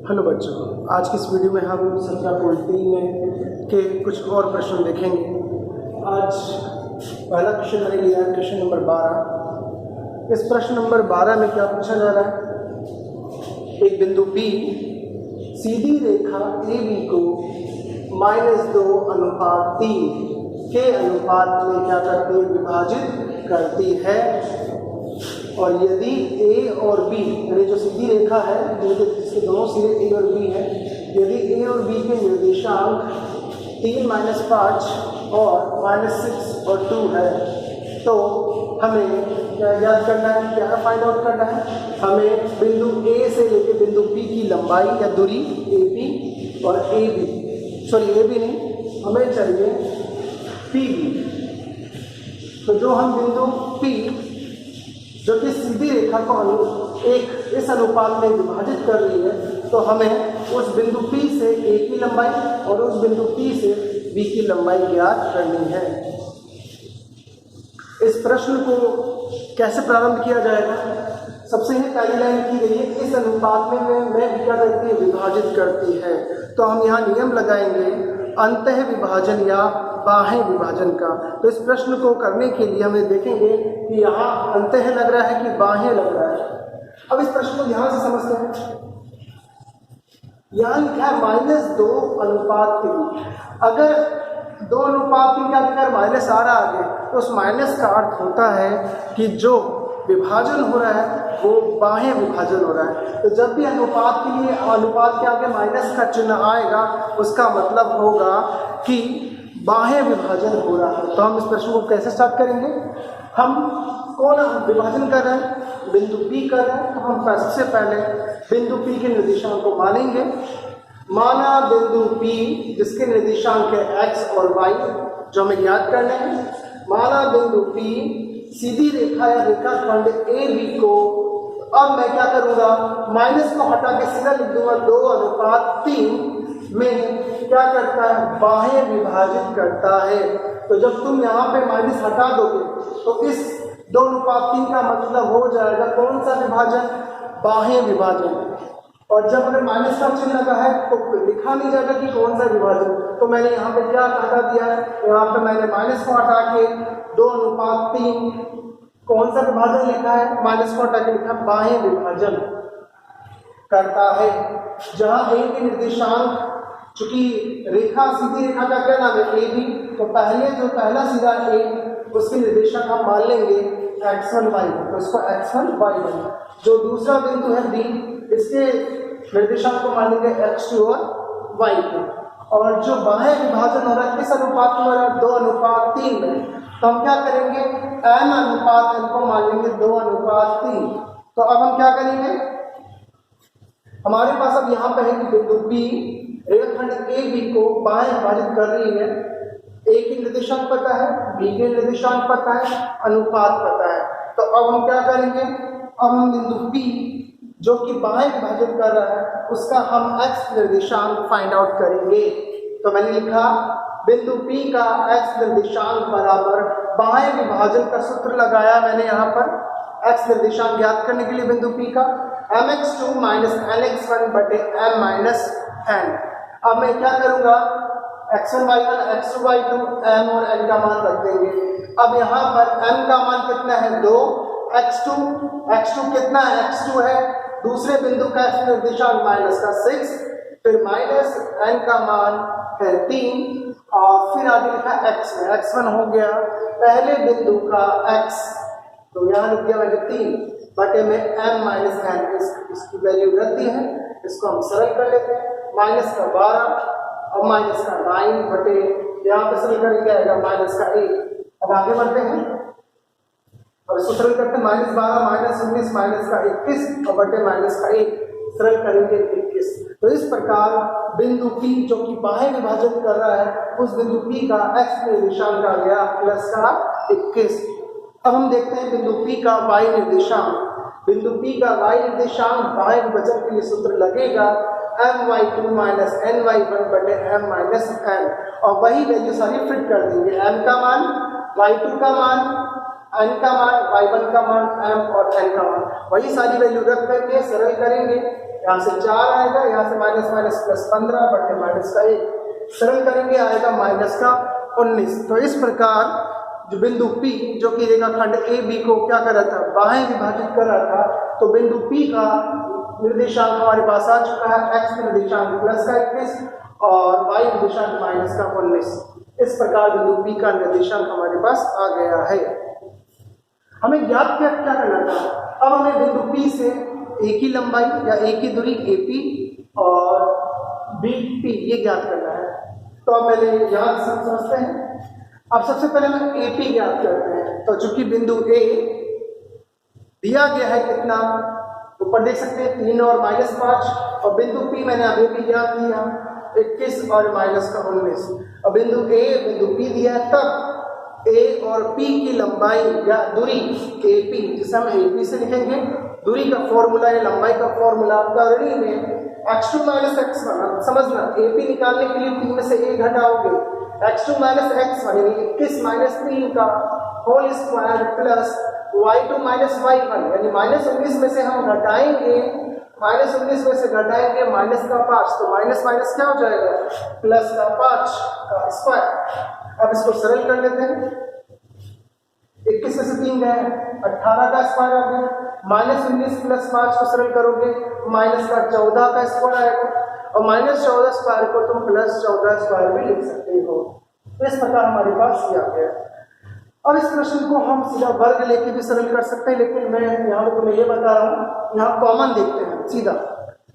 Hello बच्चों, आज की इस वीडियो में हम संख्या कोटि में के कुछ और प्रश्न देखेंगे। आज पहला क्वेश्चन मैंने लिया है, क्वेश्चन नंबर 12। इस प्रश्न नंबर 12 में क्या पूछा जा रहा है? एक बिंदु P सीधी रेखा AB को -2:3 के अनुपात में क्या करती है? विभाजित करती है। और यदि A और B, यानी जो सीधी रेखा है जिसके दोनों सिरे A और B हैं, यदि A और B के निर्देशांक 3, -5 और -6 और 2 है, तो हमें क्या याद करना है, क्या फाइंड आउट करना है? हमें बिंदु A से लेकर बिंदु P की लंबाई या दूरी AB और AB नहीं, हमें चाहिए PB। तो जो हम बिंदु P जो कि सीधी रेखा को इस अनुपात में विभाजित कर रही है, तो हमें उस बिंदु P से A की लंबाई और उस बिंदु P से B की लंबाई ज्ञात करनी है। इस प्रश्न को कैसे प्रारंभ किया जाएगा? सबसे ही पहली लाइन की गई है, इस अनुपात में क्या करती है? विभाजित करती है। तो हम यहाँ नियम लगाएंगे अंतः विभाजन या बाह्य विभाजन का। तो इस प्रश्न को करने के लिए हमें देखेंगे कि यहाँ अंतः लग रहा है कि बाह्य लग रहा है। अब इस प्रश्न को ध्यान से समझते हैं। यहाँ लिखा है -2:3। अगर 2:3 का अगर माइनस आ रहा आगे, तो उस माइनस का अर्थ होता है कि जो विभाजन हो रहा है वो बाह्य विभाजन हो रहा है। तो जब भी अनुपात के लिए अनुपात के आगे माइनस का चिन्ह आएगा, उसका मतलब होगा कि बाह्य विभाजन हो रहा है। तो हम इस प्रश्न को कैसे स्टार्ट करेंगे? हम कौन विभाजन कर रहे हैं? बिंदु P कर रहे हैं। तो हम सबसे पहले बिंदु P के निर्देशांक को मानेंगे। माना बिंदु P जिसके निर्देशांक है x और y, जो हमें ज्ञात करने हैं। माना बिंदु P सीधी रेखा या रेखाखंड AB को, अब मैं क्या करूंगा? माइनस को हटा के सीधा लिख दूंगा 2:3 में क्या करता है? बाह्य विभाजित करता है। तो जब तुम यहाँ पे माइनस हटा दोगे तो इस 2:3 का मतलब हो जाएगा कौन सा विभाजन? बाह्य विभाजन। और जब अगर माइनस का चिन्ह लगा है तो लिखा नहीं जाएगा कि कौन सा विभाजन। तो मैंने यहाँ पे क्या हटा दिया है? यहाँ पे मैंने माइनस को हटा के 2:3 कौन सा विभाजन लिखा है? माइनस को हटा के लिखा बाह्य विभाजन करता है। जहाँ A के निर्देशांक, चूंकि रेखा सीधी रेखा का क्या नाम है? AB। तो पहले जो पहला सीधा A, उसके निर्देशांक हम मान लेंगे x1 y1, तो इसको x1 y1। जो दूसरा बिंदु है B, इसके निर्देशांक को मान लेंगे x2 और y2। और जो बाह्य विभाजन हो रहा है किस अनुपात में हो रहा है? 2:3 में। तो हम क्या करेंगे? n को मान लेंगे 2:3। तो अब हम क्या करेंगे? हमारे पास अब यहाँ पे है कि बिंदु P रेखाखंड AB को बाह्य विभाजित कर रही है। A के निर्देशांक पता है, B के निर्देशांक पता है, अनुपात पता है। तो अब हम क्या करेंगे? अब हम बिंदु P जो कि बाह्य विभाजित कर रहा है, उसका हम x निर्देशांक फाइंड आउट करेंगे। तो मैंने लिखा बिंदु P का x निर्देशांक बराबर बाह्य विभाजन का सूत्र लगाया मैंने यहाँ पर x निर्देशांक ज्ञात करने के लिए बिंदु P का mx2 - nx1 बटे m - n। अब मैं क्या करूंगा? x1 y1 x2 y2 m और n का मान रख देंगे। अब यहाँ पर m का मान कितना है? 2। x2 कितना है? x2 है दूसरे बिंदु का x निर्देशांक -6, फिर माइनस n का मान है 3, और फिर आगे लिखा x में x1 हो गया पहले बिंदु का x, तो यहाँ लिख दिया मैंने 3 बटे में m - n। इसकी वैल्यू रहती है, इसको हम सरल कर लेते हैं। माइनस का 12 और माइनस का 9 बटे, यहाँ पे सरल करके क्या आएगा? माइनस का 1। अब आगे बढ़ते हैं और इसको सरल करते हैं। -12 -19 माइनस का 21 और बटे माइनस का 1, सरल करेंगे 21। तो इस प्रकार बिंदु P जो कि बाह्य विभाजन कर रहा है, उस बिंदु P का x निर्देशांक आ गया प्लस का 21। अब हम देखते हैं बिंदु P का y निर्देशांक। बिंदु P का y निर्देशांक बाह्य विभाजन के लिए सूत्र लगेगा my2 - ny1 बटे m - n, और वही वैल्यू सारी फिट कर देंगे। m का मान, y2 का मान, n का मान, y1 का मान, m और n का मान, वही सारी वैल्यू रख करके सरल करेंगे। यहाँ से 4 आएगा, यहाँ से माइनस माइनस प्लस 15 बटे माइनस का 1, सरल करेंगे आएगा माइनस का 19। तो इस प्रकार जो बिंदु P जो कि रेखाखंड AB को क्या कर रहा था, बाहें विभाजित कर रहा था, तो बिंदु P का निर्देशांक हमारे पास आ चुका है, x का निर्देशांक प्लस का 21 और y निर्देशांक माइनस का 19। इस प्रकार बिंदु P का निर्देशांक हमारे पास आ गया है। हमें ज्ञात क्या करना था, अब हमें बिंदु P से A की लंबाई या A की दूरी AP और BP ये ज्ञात करना है। तो अब पहले यहाँ समझते हैं। अब सबसे पहले हम AP ज्ञात करते हैं। तो चूंकि बिंदु A दिया गया है कितना, ऊपर देख सकते हैं 3 और -5, और बिंदु P मैंने अभी भी ज्ञात किया 21 और माइनस का 19। अब बिंदु A बिंदु P दिया है, तब A और P की लंबाई या दूरी AP, जिसे हम AP से लिखेंगे, दूरी का फॉर्मूला या लंबाई का फॉर्मूला करनी में x2 - x1, समझना AP निकालने के लिए 3 में से 1 घटाओगे, x2 - x1 यानी 21 - 3 का whole square plus y2 - y1 यानी -19 में से हम घटाएंगे, -19 में से घटाएंगे माइनस का 5, तो माइनस माइनस क्या हो जाएगा, प्लस का 5 का स्क्वायर। अब इसको सरल कर लेते हैं, 21 में से 3 गए 18 का स्क्वायर आ गया, -19 प्लस 5 को सरल करोगे माइनस का 14 का स्क्वायर आएगा, और -14 स्क्वायर को तुम +14 स्क्वायर भी लिख सकते हो। तो इस प्रकार हमारे पास ये आ गया। अब इस प्रश्न को हम सीधा वर्ग लेके भी सरल कर सकते हैं, लेकिन मैं यहाँ पे तुम्हें ये बता रहा हूँ, यहाँ कॉमन देखते हैं सीधा,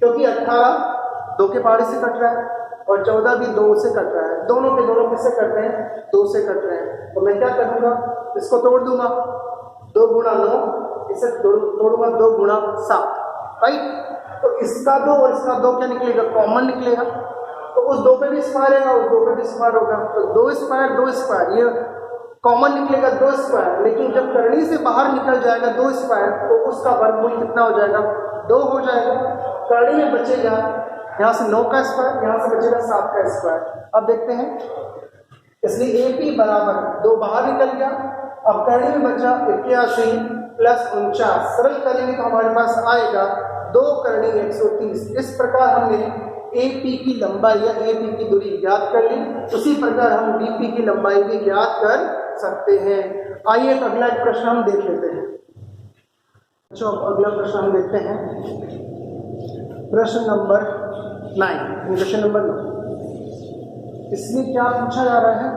क्योंकि 18 2 के पहाड़े से कट रहा है और 14 भी 2 से कट रहा है, दोनों के दोनों किससे कट रहे हैं, 2 से कट रहे हैं। तो मैं क्या करूँगा, इसको तोड़ दूंगा, 2 गुणा 9, इसे तोड़ूंगा 2 गुणा 7, राइट। तो इसका 2 और इसका 2 क्या निकलेगा, कॉमन निकलेगा, तो उस 2 पे भी स्क्वायर है और 2 पे भी स्क्वायर होगा, तो 2 स्क्वायर ये कॉमन निकलेगा 2 स्क्वायर, लेकिन जब करनी से बाहर निकल जाएगा 2 स्क्वायर, तो उसका वर्गमूल कितना हो जाएगा, 2 हो जाएगा। करनी में बचेगा यहाँ से 9 का स्क्वायर, यहाँ से बचेगा 7 का स्क्वायर। अब देखते हैं, इसलिए AP बराबर 2 बाहर निकल गया, अब करनी में बचा 81 प्लस 49, सरल करेंगे तो हमारे पास आएगा 2 करनी 130। इस प्रकार हमने AP की लंबाई या AP की दूरी ज्ञात कर ली, उसी प्रकार हम BP की लंबाई भी ज्ञात कर सकते हैं। आइए एक अगला प्रश्न हम देख लेते हैं। अच्छा, अगला प्रश्न हम देखते हैं, प्रश्न नंबर 9, क्वेश्चन नंबर 9। इसमें क्या पूछा जा रहा है,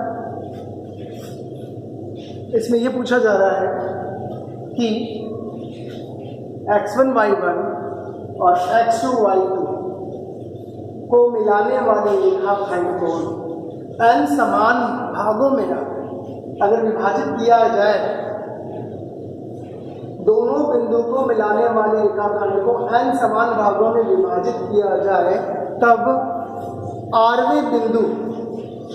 इसमें यह पूछा जा रहा है कि x1 y1 और x2 y2 को मिलाने वाले रेखाखंड को n समान भागों में अगर विभाजित किया जाए, दोनों बिंदु को मिलाने वाले रेखाखंड को n समान भागों में विभाजित किया जाए, तब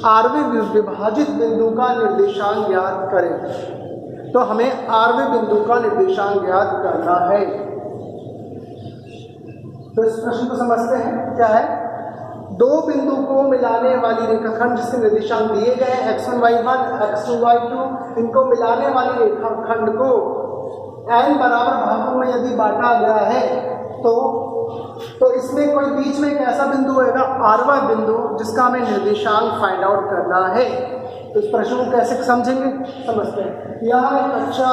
आरवे विभाजित बिंदु का निर्देशांक ज्ञात करें। तो हमें आरवे बिंदु का निर्देशांक ज्ञात करना है। तो इस प्रश्न को समझते हैं, क्या है, 2 बिंदु को मिलाने वाली रेखाखंड जिसके निर्देशांक दिए गए x1 y1 x2 y2, इनको मिलाने वाली रेखाखंड को n बराबर भागों में यदि बांटा गया है, तो इसमें कोई बीच में एक ऐसा बिंदु होगा आरवा बिंदु, जिसका हमें निर्देशांक फाइंड आउट करना है। तो इस प्रश्न को कैसे समझेंगे, समझते हैं। यहाँ एक अच्छा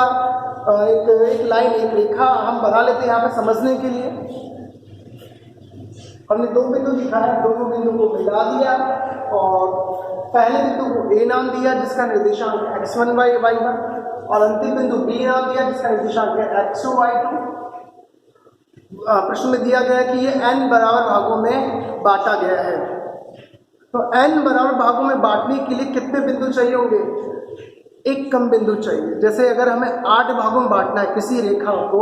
एक लाइन, एक रेखा हम बना लेते हैं यहाँ पे समझने के लिए। हमने 2 बिंदु लिखा है, दोनों बिंदु को मिला दिया और पहले बिंदु को A नाम दिया जिसका निर्देशांक x1 y1, और अंतिम बिंदु B नाम दिया जिसका निर्देशांक है x2 y2। प्रश्न में दिया गया है कि ये n बराबर भागों में बांटा गया है। तो n बराबर भागों में बांटने के लिए कितने बिंदु चाहिए होंगे, एक कम बिंदु चाहिए। जैसे अगर हमें 8 भागों में बांटना है, किसी रेखा को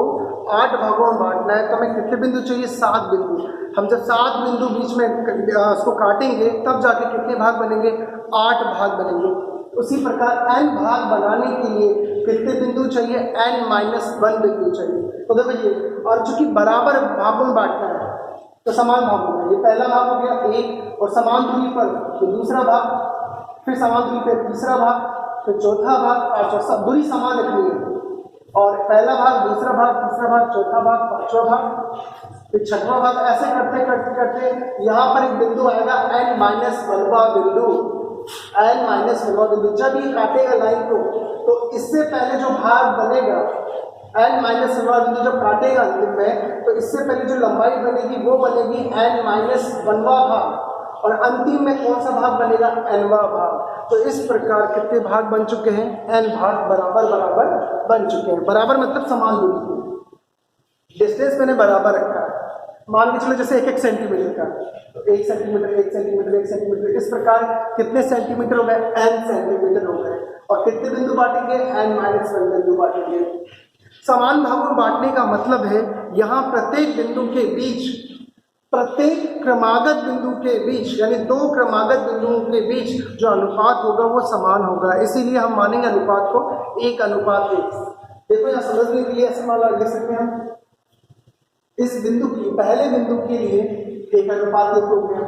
8 भागों में बांटना है, तो हमें कितने बिंदु चाहिए, 7 बिंदु। हम जब 7 बिंदु बीच में उसको काटेंगे, तब जाके कितने भाग बनेंगे, 8 भाग बनेंगे। उसी प्रकार n भाग बनाने के लिए कितने बिंदु चाहिए, n-1 बिंदु चाहिए। तो देखो ये, और चूंकि बराबर भागों में बांटना है तो समान भागों में, ये पहला भाग हो गया 1, और समान दूरी पर तो दूसरा भाग, फिर समान दूरी पर तीसरा भाग, फिर चौथा भाग, और सब दूरी समान रखनी है, और पहला भाग, दूसरा भाग, तीसरा भाग, चौथा भाग, पांचवा भाग। फिर छठवां भाग ऐसे करते करते करते यहाँ पर एक बिंदु आएगा n-1वां बिंदु, n-1वां बिंदु। जब ये काटेगा लाइन को तो इससे पहले जो भाग बनेगा n-1वां बिंदु जब काटेगा अंतिम में, तो इससे पहले जो लंबाई बनेगी वो बनेगी n-1वां भाग, और अंतिम में कौन सा भाग बनेगा, nवां भाग। तो इस प्रकार कितने भाग बन चुके हैं, n भाग बराबर बराबर बन चुके हैं। बराबर मतलब समान दूरी, डिस्टेंस मैंने बराबर रखा है। मान के चलो जैसे 1-1 सेंटीमीटर का, तो 1 सेंटीमीटर 1 सेंटीमीटर 1 सेंटीमीटर, इस प्रकार कितने सेंटीमीटर हो गए, n सेंटीमीटर हो गए। और कितने बिंदु बांटेंगे, n-1 बिंदु बांटेंगे। समान भागों में बांटने का मतलब है यहाँ प्रत्येक बिंदु के बीच, प्रत्येक क्रमागत बिंदु के बीच, यानी दो क्रमागत बिंदुओं के बीच जो अनुपात होगा वो समान होगा। इसीलिए हम मानेंगे अनुपात को 1:1। देखो यहाँ समझने के लिए ऐसे मान लिख सकते हैं हम, इस बिंदु की पहले बिंदु के लिए 1:1 हो गया,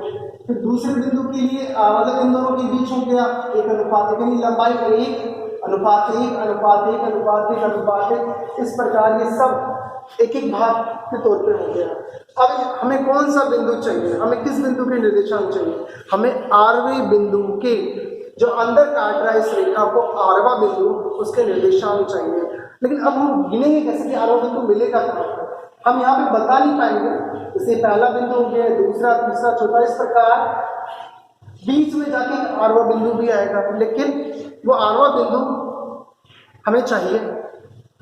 फिर दूसरे बिंदु के लिए मतलब इन दोनों के बीच हो गया 1:1, यानी लंबाई 1:1:1:1:1:1। इस प्रकार ये सब एक एक भाग के तौर पे हो गया। अब हमें कौन सा बिंदु चाहिए, हमें किस बिंदु के निर्देशांक चाहिए, हमें आरवें बिंदु के, जो अंदर काट रहा है इस रेखा को, आरवा बिंदु, उसके निर्देशांक चाहिए। लेकिन अब हम गिनेंगे कैसे कि आरवा बिंदु मिलेगा कहाँ पर, हम यहाँ पे बता नहीं पाएंगे। जैसे पहला बिंदु हो गया, दूसरा, तीसरा, चौथा, इस प्रकार बीच में जाके आरवा बिंदु भी आएगा, लेकिन वो आरवा बिंदु हमें चाहिए,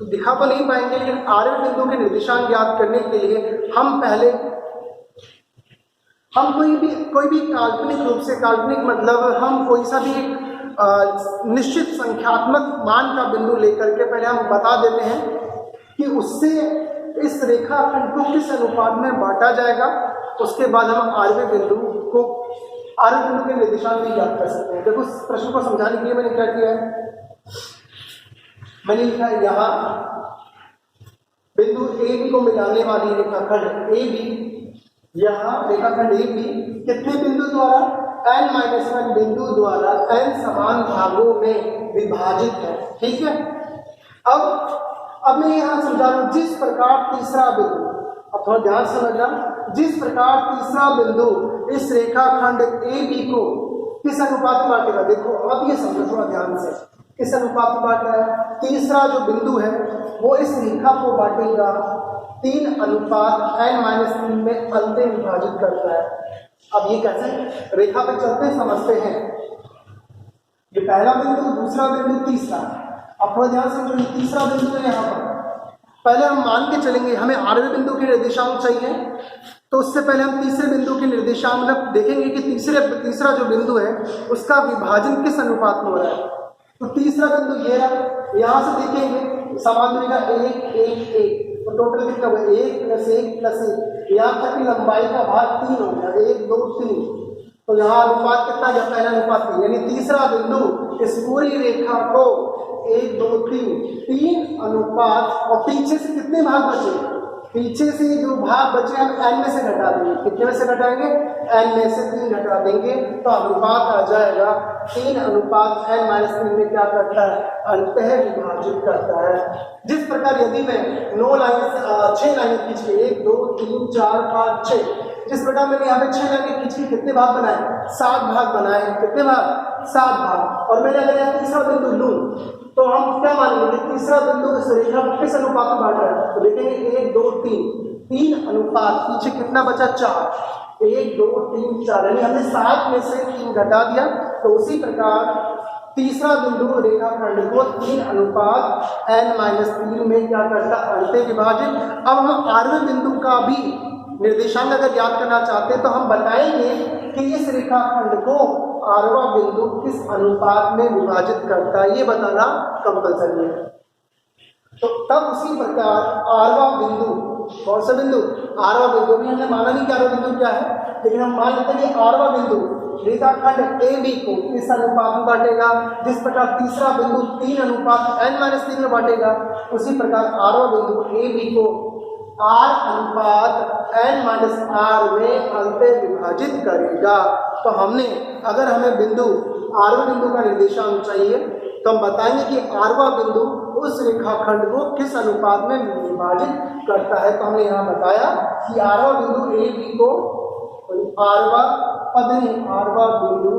तो दिखा तो नहीं पाएंगे। लेकिन आरवे बिंदु के निर्देशांक ज्ञात करने के लिए हम पहले कोई भी काल्पनिक रूप से, काल्पनिक मतलब हम कोई सा भी निश्चित संख्यात्मक मान का बिंदु लेकर के पहले हम बता देते हैं कि उससे इस रेखाखंड को किस अनुपात में बांटा जाएगा। उसके बाद हम आरवे बिंदु के निर्देशांक भी ज्ञात कर सकते हैं। देखो इस प्रश्न को समझाने के लिए मैंने क्या किया है, मैंने लिखा है यहाँ बिंदु ए बी को मिलाने वाली रेखाखंड ए बी, यहाँ रेखाखंड ए बी कितने बिंदु द्वारा, n-1 बिंदु द्वारा n समान भागों में विभाजित है। ठीक है, अब मैं यहाँ समझा रहा हूँ, जिस प्रकार तीसरा बिंदु, अब थोड़ा ध्यान समझना, जिस प्रकार तीसरा बिंदु इस रेखाखंड ए बी को किस अनुपात में बांटेगा। देखो अब ये समझो थोड़ा ध्यान से, किस अनुपात में बांट रहा है, तीसरा जो बिंदु है वो इस रेखा को बांटेगा 3:n-3 में अंतिम विभाजित करता है। अब ये कैसे, रेखा पे चलते समझते हैं, ये पहला बिंदु, दूसरा बिंदु, तीसरा। अब थोड़ा ध्यान समझो, तीसरा बिंदु है यहाँ पर, पहले हम मान के चलेंगे हमें आरवे बिंदु के निर्देशांक चाहिए, तो उससे पहले हम तीसरे बिंदु के निर्देशांक मतलब देखेंगे कि तीसरा जो बिंदु है उसका विभाजन किस अनुपात में हो रहा है। तो तीसरा बिंदु ये रहा, यहाँ से देखेंगे समान दूरी का 1:1:1, तो टोटल कितना हुआ 1+1+1, यहाँ तक की लंबाई का भाग 3 हो गया, 1 2 3, तो यहाँ अनुपात कितना गया, पहला अनुपात 3, यानी तीसरा बिंदु इस पूरी रेखा को 1 2 3 अनुपात, और पीछे से कितने भाग बचे, पीछे से जो भाग बचे हम n में से घटा देंगे, कितने में से घटाएंगे, n में से 3 घटा देंगे, तो अनुपात आ जाएगा 3:n-3 में क्या करता है, अंतः विभाजित करता है। जिस प्रकार यदि मैं 6 लाइनें खींच के 1 2 3 4 5 6, जिस प्रकार मैंने यहाँ पे 6 लाइनें खींच के कितने भाग बनाए, 7 भाग बनाए, कितने भाग, 7 भाग। और मैंने अगर यहाँ तीसरा बिंदु लूँ तो हम क्या मानेंगे, तीसरा बिंदु इस रेखा किस अनुपात में बांट रहा है, तो देखेंगे 1 2 3 अनुपात, पीछे कितना बचा, 4, 1 2 3 4, यानी हमने 7 में से 3 घटा दिया। तो उसी प्रकार तीसरा बिंदु रेखाखंड को 3:n-3 में क्या करता, अंतः विभाजित। अब हम आरवे बिंदु का भी निर्देशांक अगर याद करना चाहते हैं तो हम बताएंगे कि इस रेखाखंड को आरवा बिंदु किस अनुपात में विभाजित करता है, ये बताना कंपल्सरी है। तो तब उसी प्रकार आरवा बिंदु, कौन सा बिंदु, आरवा बिंदु, भी हमने माना नहीं कि आरवा बिंदु क्या है, लेकिन हम मान लेते हैं कि आरवा बिंदु रेखाखंड ए बी को इस अनुपात में बांटेगा, जिस प्रकार तीसरा बिंदु 3:n-3 में बांटेगा, उसी प्रकार आरवा बिंदु ए बी को r/n-r में अंतः विभाजित करेगा। तो हमने, अगर हमें बिंदु आरवे बिंदु का निर्देशांक चाहिए तो हम बताएंगे कि आरवा बिंदु उस रेखाखंड को किस अनुपात में विभाजित करता है। तो हमने यहाँ बताया कि आरवा बिंदु ए बी को आरवा बिंदु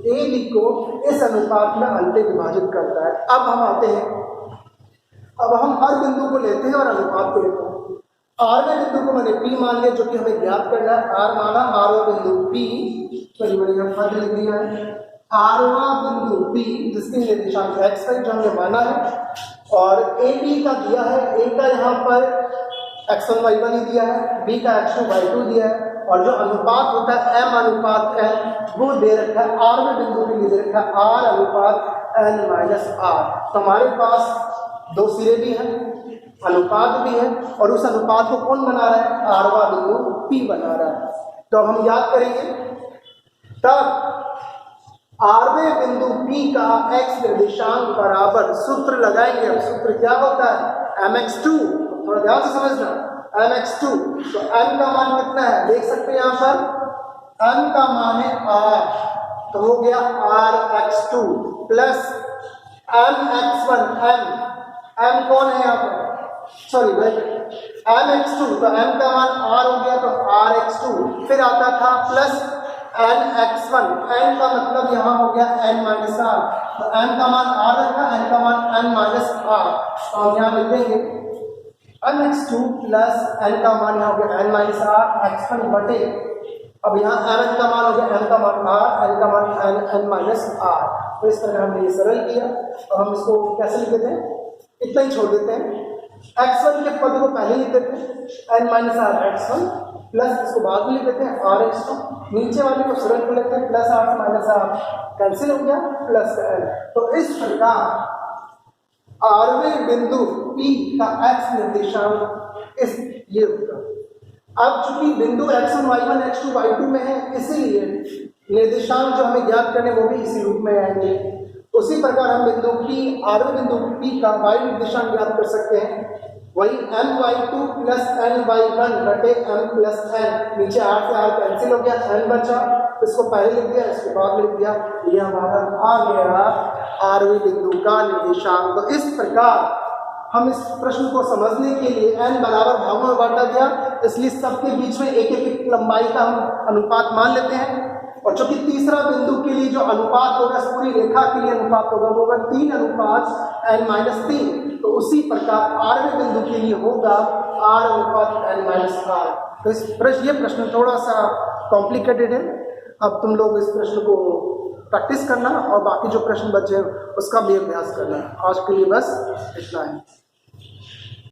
ए बी को इस अनुपात में अंत विभाजित करता है। अब हम आते हैं, अब हम हर बिंदु को लेते हैं और अनुपात को लेते हैं। आरवे बिंदु को मैंने P मान लिया, जो कि हमें ज्ञात करना है। आर माना, आरवा बिंदु P, चलिए मैंने यहाँ पद लिख दिया है। आरवा बिंदु P जिसके निर्देशांक x है, जो हमने माना है, और ए बी का दिया है। ए का यहाँ पर x1 y1 ही दिया है, बी का x2 y2 दिया है, और जो अनुपात होता है m अनुपात n वो दे रखा है। आरवे बिंदु के लिए दे रखा है r अनुपात n माइनस r। तो हमारे पास दो सिरे भी हैं, अनुपात भी है, और उस अनुपात को कौन बना रहा है? आरवा बिंदु P बना रहा है। तो हम याद करेंगे, तब आरवे बिंदु P का x निर्देशांक बराबर सूत्र लगाएंगे। अब सूत्र क्या होता है? mx2, थोड़ा ध्यान से समझना, mx2। तो m का मान कितना है देख सकते हैं यहाँ पर, m का मान है r, तो हो गया rx2 प्लस mx1। m कौन है यहाँ पर? सॉरी भाई, mx2, तो m का मान r हो गया, तो rx2। फिर आता था प्लस nx1, n का मतलब यहाँ हो गया n माइनस r, तो m का मान r रखा, n का मान n माइनस r। तो हम यहाँ लिख देंगे mx2 प्लस n का मान यहाँ हो गया n माइनस r x1 बटे, अब यहाँ n का मान हो गया m का मान r, n का मान n माइनस r। तो इस तरह हमने ये सरल किया, और हम इसको कैसे लिख देते हैं? इतना ही छोड़ देते हैं। x1 के पद को पहले लिख देते हैं n minus r x1, plus इसको बाद में लिख देते हैं r x2, नीचे वाले को सरल कर लेते हैं, plus r minus r cancel हो गया, प्लस n। तो इस प्रकार आरवे बिंदु P का x निर्देशांक इस ये होगा। अब चूंकि बिंदु x1 y1 x2 y2 में है, इसीलिए निर्देशांक जो हमें ज्ञात करने वो भी इसी रूप में आएंगे। उसी प्रकार हम बिंदु P, आरवे बिंदु P का y निर्देशांक ज्ञात कर सकते हैं, वही m y2 plus n y1 बटे m प्लस n, नीचे r से r कैंसिल हो गया, n बचा, इसको पहले लिख दिया, इसके बाद लिख दिया, ये हमारा आ गया आरवे बिंदु का निर्देशांक। तो इस प्रकार हम इस प्रश्न को समझने के लिए n बराबर भागों में बांटा गया, इसलिए सबके बीच में एक एक लंबाई का हम अनुपात मान लेते हैं। और चूंकि तीसरा बिंदु के लिए जो अनुपात होगा, इस पूरी रेखा के लिए अनुपात होगा, वो होगा 3 अनुपात n माइनस 3। तो उसी प्रकार आरवे बिंदु के लिए होगा r अनुपात n माइनस r। तो इस ये प्रश्न थोड़ा सा कॉम्प्लिकेटेड है। अब तुम लोग इस प्रश्न को प्रैक्टिस करना, और बाकी जो प्रश्न बचे हैं उसका भी अभ्यास करना। आज के लिए बस इतना है।